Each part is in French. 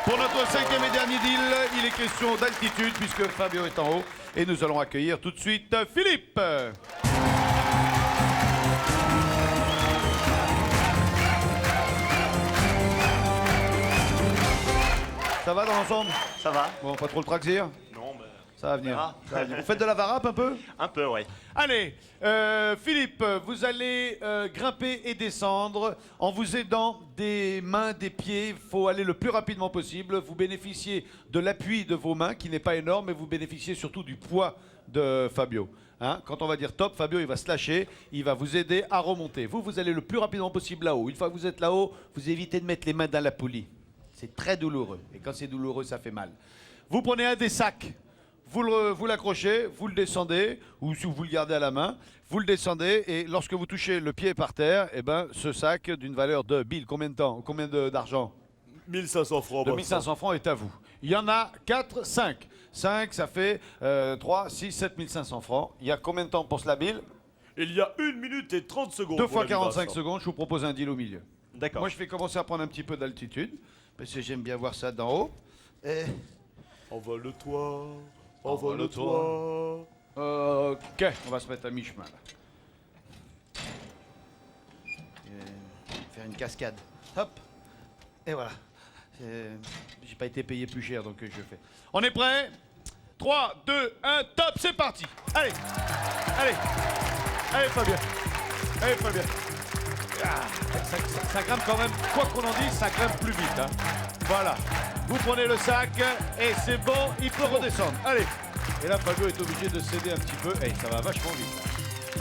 Pour notre cinquième et dernier deal, il est question d'altitude puisque Fabio est en haut. Et nous allons accueillir tout de suite Philippe. Ça va dans l'ensemble? Ça va? Bon, pas trop le traxir? Non, mais... Ça va venir. verra. Ça va venir. Vous faites de la varap un peu? Un peu, ouais. Allez, Philippe, vous allez grimper et descendre en vous aidant des mains, des pieds. Il faut aller le plus rapidement possible. Vous bénéficiez de l'appui de vos mains, qui n'est pas énorme, mais vous bénéficiez surtout du poids de Fabio. Hein? Quand on va dire top, Fabio, il va se lâcher, il va vous aider à remonter. Vous allez le plus rapidement possible là-haut. Une fois que vous êtes là-haut, vous évitez de mettre les mains dans la poulie. C'est très douloureux. Et quand c'est douloureux, ça fait mal. Vous prenez un des sacs. Vous l'accrochez, vous le descendez, ou si vous le gardez à la main, vous le descendez, et lorsque vous touchez le pied par terre, eh ben, ce sac d'une valeur de, Bill, combien de temps, combien d'argent? 1500 francs. De 1500 francs est à vous. Il y en a 4, 5. 5, ça fait 3, 6, 7500 francs. Il y a combien de temps pour cela, Bill? Il y a 1 minute et 30 secondes. 2 pour fois la 45 vibration. secondes, je vous propose un deal au milieu. D'accord. Moi, je vais commencer à prendre un petit peu d'altitude, parce que j'aime bien voir ça d'en haut. Et... Envole-toi, envole-toi. Ok, on va se mettre à mi-chemin là. Faire une cascade. Hop. Et voilà. J'ai pas été payé plus cher donc je fais. On est prêt? 3, 2, 1, top, c'est parti. Allez. Allez. Allez Fabien. Allez Fabien. Ah, ça grimpe quand même, quoi qu'on en dise, ça grimpe plus vite. Hein. Voilà. Vous prenez le sac et c'est bon, il peut redescendre. Allez. Et là, Fabio est obligé de céder un petit peu. Et ça va vachement vite. Là.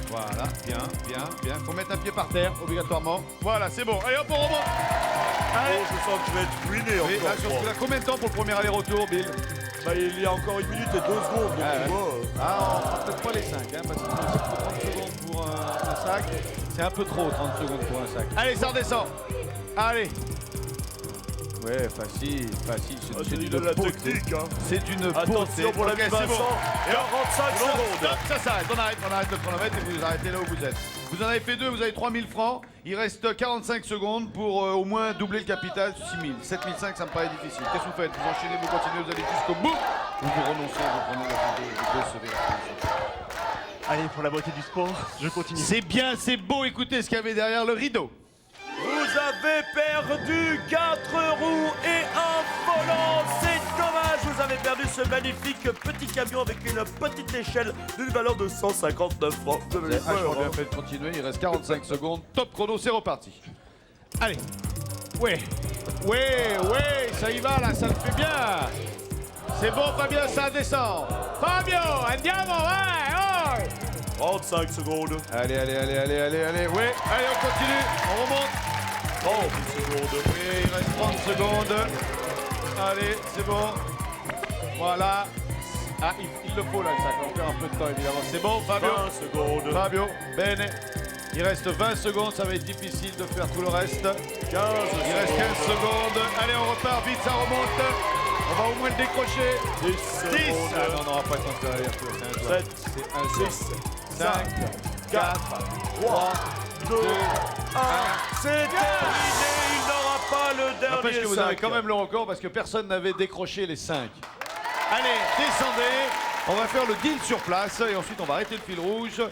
Voilà, bien, bien, bien. Faut mettre un pied par terre, obligatoirement. Voilà, c'est bon. Allez, hop, on remonte. Allez. Oh, je sens que je vais être ruiné Oui, encore. là, sur ce coup-là, combien de temps pour le premier aller-retour, Bill? Bah, il y a encore 1 minute et 2 secondes. Donc Ah, tu vois, Ah, on fera peut-être pas les 5, hein, parce que 30 secondes pour un sac, c'est un peu trop, 30 secondes pour un sac. Allez, ça redescend. Allez. Ouais, facile, facile. C'est c'est d'une de la beauté. technique, hein. C'est d'une beauté. Attention pour la Ok, c'est vibration. bon. 45 Stop, secondes. ça s'arrête, on arrête le chronomètre et vous arrêtez là où vous êtes. Vous en avez fait 2, vous avez 3000 francs. Il reste 45 secondes pour au moins doubler le capital, 6000. 7005, ça me paraît difficile. Qu'est-ce que vous faites? Vous enchaînez, vous continuez, vous allez jusqu'au bout. Ou vous renoncez, vous prenez la vidéo, vous décevez la position. Allez, pour la beauté du sport, je continue. C'est bien, c'est beau, écoutez ce qu'il y avait derrière le rideau. Vous avez perdu 4 roues et un volant. C'est dommage, vous avez perdu ce magnifique petit camion avec une petite échelle d'une valeur de 159 francs. Vous avez eu Ah, je peur, bien hein. fait de continuer, il reste 45 secondes. Top chrono, c'est reparti. Allez. Ouais, ça y va là, ça le fait bien. C'est bon, Fabien, ça descend. Fabio, andiamo, ouais. 35 secondes. Allez. Ouais, allez, on continue, on remonte. 30 secondes. Oui, il reste 30 secondes. Allez, c'est bon. Voilà. Ah, il le faut là, ça va encore un peu de temps évidemment. C'est bon, Fabio. 20 secondes. Fabio, bene. Il reste 20 secondes, ça va être difficile de faire tout le reste. 15 Il reste 15 secondes. Allez, on repart vite, ça remonte. On va au moins le décrocher. 10 10. secondes. Ah non, on n'aura pas le temps de faire aller-retour. C'est un joueur. 7, C'est un joueur. 6, 5, 4, 3, 2, 1. C'est terminé. Il n'aura pas le dernier N'empêche que vous sac. avez quand même le record parce que personne n'avait décroché les 5. Allez, descendez. On va faire le deal sur place et ensuite on va arrêter le fil rouge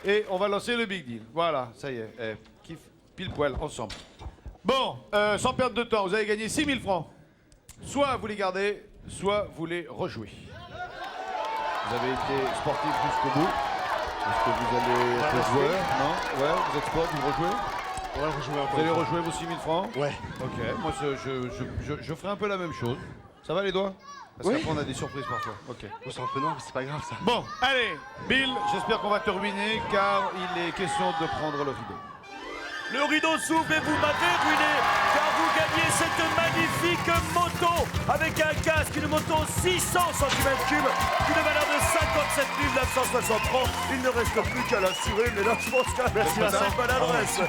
et on va lancer le big deal. Voilà, ça y est. Kiff, pile poil, ensemble. Bon, sans perdre de temps, vous avez gagné 6000 francs. Soit vous les gardez, soit vous les rejouez. Vous avez été sportif jusqu'au bout. Est-ce que vous allez être joueur? Non? Ouais, vous êtes sport, vous rejouez? On va rejouer encore. Vous allez rejouer vos 6000 francs? Ouais. Ok, moi je ferai un peu la même chose. Ça va les doigts? Parce Oui. qu'après on a des surprises parfois. Ok. Oh, c'est un peu noir, mais c'est pas grave ça. Bon, allez, Bill, j'espère qu'on va te ruiner car il est question de prendre le rideau. Le rideau s'ouvre et vous m'avez ruiné car vous gagnez cette magnifique moto avec un casque, une moto 600 cm3 d'une valeur de 57 960 francs. Il ne reste plus qu'à l'assurer, mais là je pense qu'à Merci, la Vincent. bonne adresse.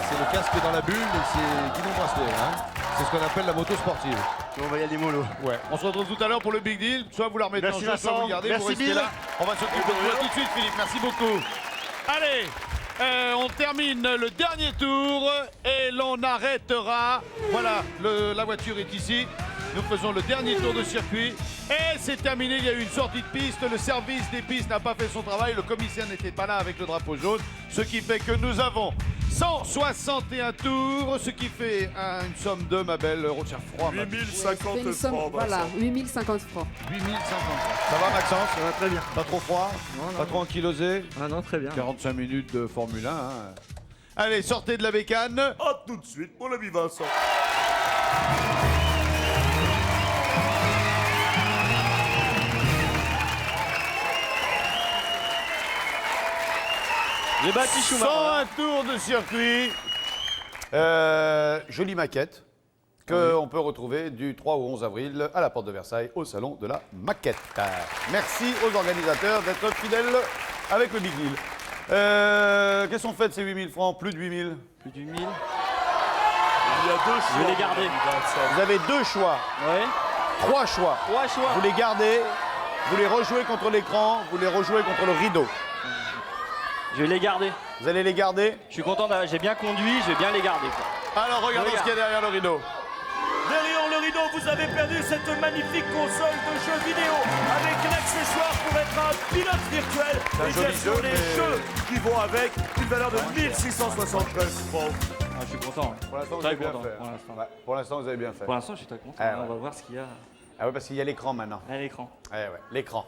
C'est le casque dans la bulle et c'est Guidon Bracelet. Hein, c'est ce qu'on appelle la moto sportive. On va y aller mollo. Ouais. On se retrouve tout à l'heure pour le big deal. Soit vous la remettez Merci, en jeu, soit Vincent. vous le gardez. Merci, vous restez Bill. là. On va s'occuper de vous tout de suite, Philippe. Merci beaucoup. Allez, On termine le dernier tour et l'on arrêtera. Voilà, la voiture est ici. Nous faisons le dernier tour de circuit et c'est terminé. Il y a eu une sortie de piste. Le service des pistes n'a pas fait son travail. Le commissaire n'était pas là avec le drapeau jaune. Ce qui fait que nous avons 161 tours, ce qui fait une somme de, ma belle, retire froid. 8050 Une somme, francs. voilà, Vincent. 8050 francs. 8050 francs. Ça va, Maxence? Ça va très bien. Pas trop froid? Non, non. Pas trop ankylosé? Ah non, très bien. 45 minutes de Formule 1. Hein. Allez, sortez de la bécane. À tout de suite, mon ami Vincent. J'ai battu Schumacher. 101 tours de circuit. Jolie maquette qu'on peut retrouver du 3 au 11 avril à la porte de Versailles au salon de la maquette. Merci aux organisateurs d'être fidèles avec le Big Deal. Qu'est-ce qu'on fait de ces 8000 francs? Plus de 8000? Plus du 1000. Il y a deux choix. Je vais les garder. Vincent. Vous avez 2 choix, Ouais. 3 choix. 3 choix. Vous les gardez, vous les rejouez contre l'écran, vous les rejouez contre le rideau. Je vais les garder. Vous allez les garder? Je suis content, j'ai bien conduit, je vais bien les garder. Quoi. Alors regardons ce qu'il y a derrière le rideau. Derrière le rideau, vous avez perdu cette magnifique console de jeux vidéo avec l'accessoire pour être un pilote virtuel. un Et joli bien sûr, jeu, les mais- jeux qui vont avec, une valeur de 1673 francs. Ah, je suis content. Pour l'instant, vous Très avez bien content, fait. pour l'instant. Ouais, pour l'instant, vous avez bien fait. Pour l'instant, je suis très content. Ah, ouais. On va voir ce qu'il y a Ah oui, parce qu'il y a l'écran maintenant. à l'écran. Eh ouais, l'écran.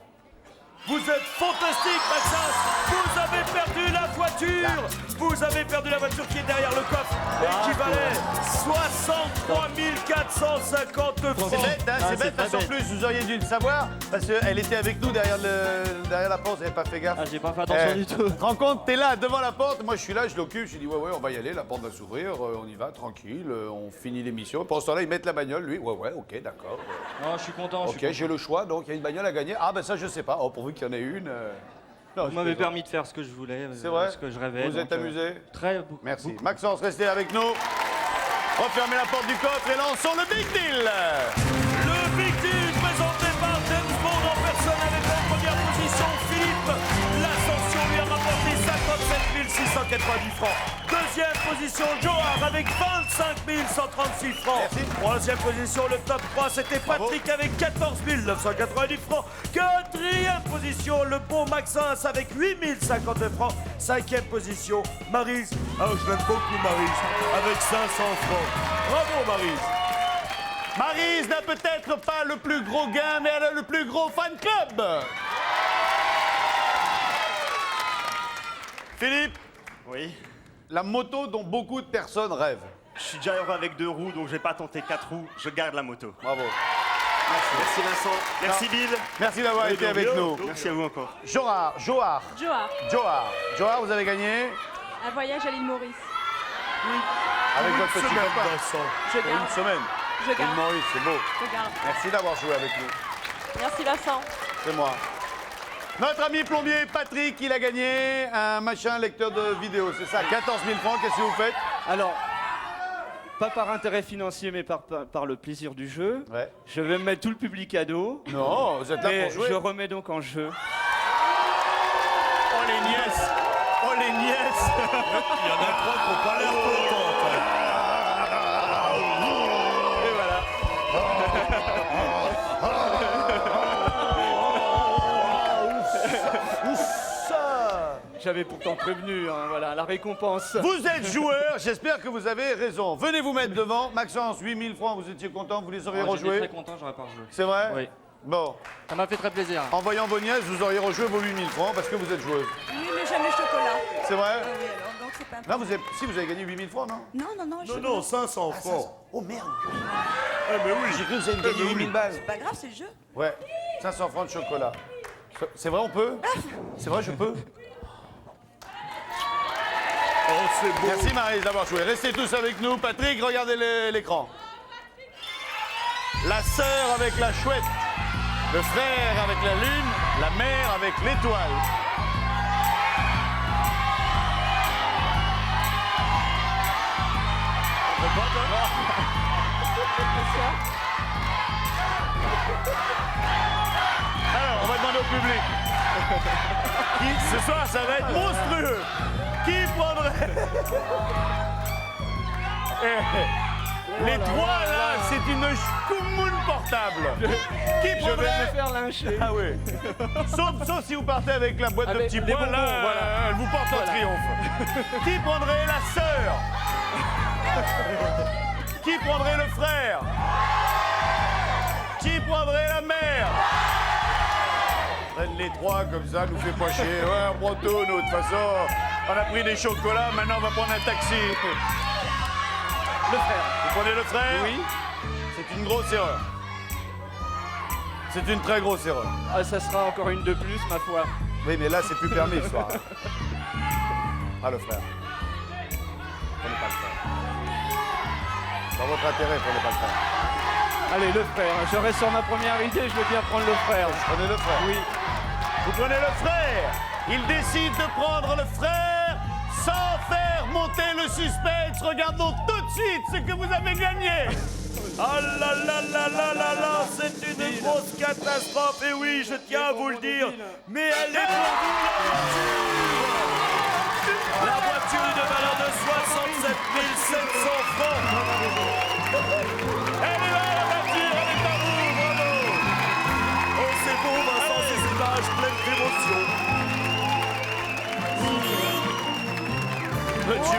Vous êtes fantastique, Maxence. Vous avez perdu la voiture. Vous avez perdu la voiture qui est derrière le coffre et qui valait 63 450 francs. C'est bête, hein, Ah, c'est c'est bête, pas parce qu'en bête. plus, vous auriez dû le savoir, parce qu'elle était avec nous derrière la porte, vous n'avez pas fait gaffe. Ah, j'ai pas fait attention du tout. Tu te rends compte, t'es là, devant la porte, moi je suis là, je l'occupe, je dis ouais, on va y aller, la porte va s'ouvrir, on y va, tranquille, on finit l'émission. Pendant ce temps-là, ils mettent la bagnole, lui, ouais, ok, d'accord. Non, je suis content. je suis Ok, content. j'ai le choix, donc il y a une bagnole à gagner. Ah ben ça, je sais pas, oh, pourvu qu'il y en ait une. Non, Vous je m'avez plaisante. permis de faire ce que je voulais, C'est vrai. ce que je rêvais. Vous êtes donc, amusé? Très beaucoup. Merci. beaucoup. Maxence, restez avec nous. Refermez la porte du coffre et lançons le Big Deal. Le Big Deal présenté par James Bond en personne avec en première position Philippe. L'ascension lui a rapporté 57 690 francs. Deuxième position Johar avec 25 136 francs. Merci. Troisième position, le top 3, c'était Patrick avec 14 990 francs. Quatrième position, le bon Maxence avec 8 059 francs. Cinquième position, Maryse. Ah, je l'aime beaucoup Maryse, avec 500 francs. Bravo Maryse. Maryse n'a peut-être pas le plus gros gain, mais elle a le plus gros fan club. Philippe, Oui. la moto dont beaucoup de personnes rêvent. Je suis déjà heureux avec 2 roues, donc je vais pas tenter 4 roues. Je garde la moto. Bravo. Merci Vincent. Merci Bill. Merci d'avoir été avec nous. Merci à vous encore. Johar, vous avez gagné Un voyage à l'île Maurice. avec votre petit Semaine, copain. Vincent. Je Pour une garde. semaine. Je L'île garde. Maurice, c'est beau. Je garde. Merci d'avoir joué avec nous. Merci Vincent. C'est moi. Notre ami plombier Patrick, il a gagné un machin lecteur de vidéo, c'est ça, 14 000 francs, qu'est-ce que vous faites? Alors, pas par intérêt financier, mais par le plaisir du jeu. Ouais. Je vais me mettre tout le public à dos. Non, vous êtes là Et pour jouer. je remets donc en jeu. Oh les nièces! Oh les nièces! Il y en a trois qui n'ont pas l'air contents. Et voilà. Ça. J'avais pourtant prévenu, hein, voilà, la récompense. Vous êtes joueur, j'espère que vous avez raison. Venez vous mettre devant. Maxence, 8 000 francs, vous étiez content, vous les auriez Moi, j'étais rejoués? très content, j'aurais pas rejoué. C'est vrai? Oui. Bon, Ça m'a fait très plaisir. en voyant vos nièces, vous auriez rejoué vos 8 000 francs parce que vous êtes joueuse. Oui, mais j'aime le chocolat. C'est vrai? Ah oui, alors, donc c'est pas Non, si vous avez gagné 8 000 francs, non? Non, je... Non, 500 francs. Oh merde! Eh mais oui. J'ai cru que vous avez gagné 8 000 balles. C'est pas grave, c'est le jeu. Ouais, 500 francs de chocolat. C'est vrai, on peut? C'est vrai, je peux? Oh, c'est beau. Merci Marie d'avoir joué. Restez tous avec nous. Patrick, regardez l'écran. La sœur avec la chouette. Le frère avec la lune. La mère avec l'étoile. Alors, on va demander au public. Ce soir, ça va être monstrueux. Qui prendrait Les trois là, c'est une schkoumoun portable. Qui Je vais prendrait me faire lyncher. Ah oui. Sauf si vous partez avec la boîte de Avec petits les pois, là, bonbons, voilà. elle vous porte en triomphe. Qui prendrait la sœur? Qui prendrait le frère? Qui prendrait la mère? Prenne les trois comme ça, nous fait pas chier. Ouais, on prend tout, nous, de toute façon. On a pris des chocolats, maintenant on va prendre un taxi. Le frère. Vous prenez le frère? Oui. C'est une grosse erreur. C'est une très grosse erreur. Ah, ça sera encore une de plus, ma foi. Oui, mais là, c'est plus permis ce soir. Ah, le frère. Prenez pas le frère. Dans votre intérêt, prenez pas le frère. Allez, le frère. Je reste sur ma première idée, je veux bien prendre le frère. Prenez le frère. Oui. Vous prenez le frère. Il décide de prendre le frère sans faire monter le suspense. Regardons tout de suite ce que vous avez gagné. Ah là là là là là là, c'est une grosse catastrophe. Et oui, je tiens à vous le dire. Mais elle est pour vous, la voiture d'une valeur de 67 700 francs. Elle est là, la voiture, elle est à vous, bravo. Oh, c'est beau, Vincent, ces images pleines d'émotion. Tu